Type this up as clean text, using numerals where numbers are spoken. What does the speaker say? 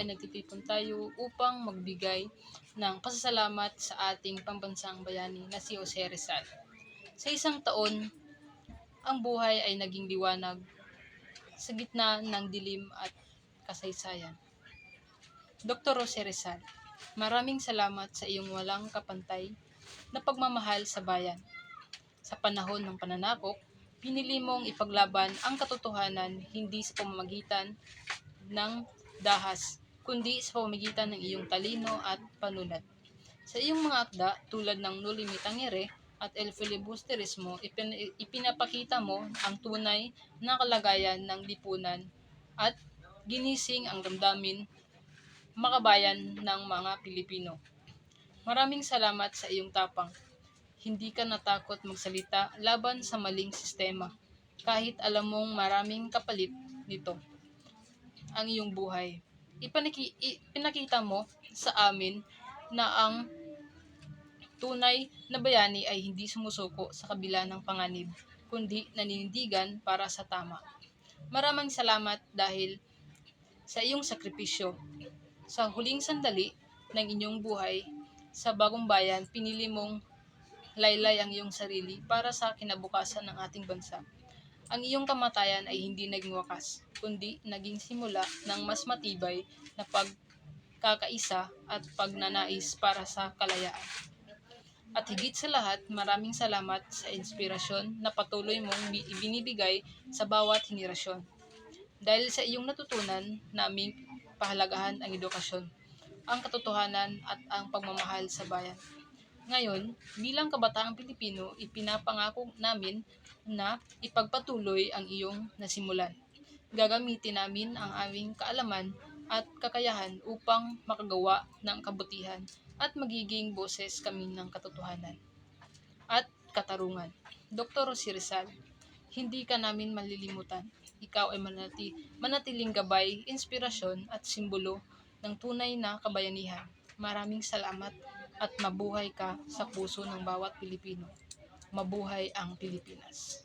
ay nagtitipon tayo upang magbigay ng pasasalamat sa ating pambansang bayani na si Jose Rizal. Sa isang taon, ang buhay ay naging liwanag sa gitna ng dilim at kasaysayan. Dr. Jose Rizal, maraming salamat sa iyong walang kapantay na pagmamahal sa bayan. Sa panahon ng pananakop, pinili mong ipaglaban ang katotohanan hindi sa pamamagitan ng dahas, kundi sa pamamagitan ng iyong talino at panulat. Sa iyong mga akda tulad ng No Limit Tangere at El Filibusterismo, ipinapakita mo ang tunay na kalagayan ng lipunan at ginising ang damdamin makabayan ng mga Pilipino. Maraming salamat sa iyong tapang. Hindi ka natakot magsalita laban sa maling sistema, kahit alam mong maraming kapalit nito ang iyong buhay. Ipinakita mo sa amin na ang tunay na bayani ay hindi sumusuko sa kabila ng panganib, kundi naninindigan para sa tama. Maraming salamat dahil sa iyong sakripisyo. Sa huling sandali ng inyong buhay sa bagong bayan, pinili mong laylay ang iyong sarili para sa kinabukasan ng ating bansa. Ang iyong kamatayan ay hindi naging wakas, kundi naging simula ng mas matibay na pagkakaisa at pagnanais para sa kalayaan. At higit sa lahat, maraming salamat sa inspirasyon na patuloy mong ibinibigay sa bawat henerasyon. Dahil sa iyong natutunan naming pahalagahan ang edukasyon, ang katotohanan at ang pagmamahal sa bayan. Ngayon, bilang kabataang Pilipino, ipinapangako namin na ipagpatuloy ang iyong nasimulan. Gagamitin namin ang aming kaalaman at kakayahan upang makagawa ng kabutihan at magiging boses kami ng katotohanan at katarungan. Dr. Jose Rizal, hindi ka namin malilimutan. Ikaw ay manatiling gabay, inspirasyon at simbolo ng tunay na kabayanihan. Maraming salamat at mabuhay ka sa puso ng bawat Pilipino. Mabuhay ang Pilipinas.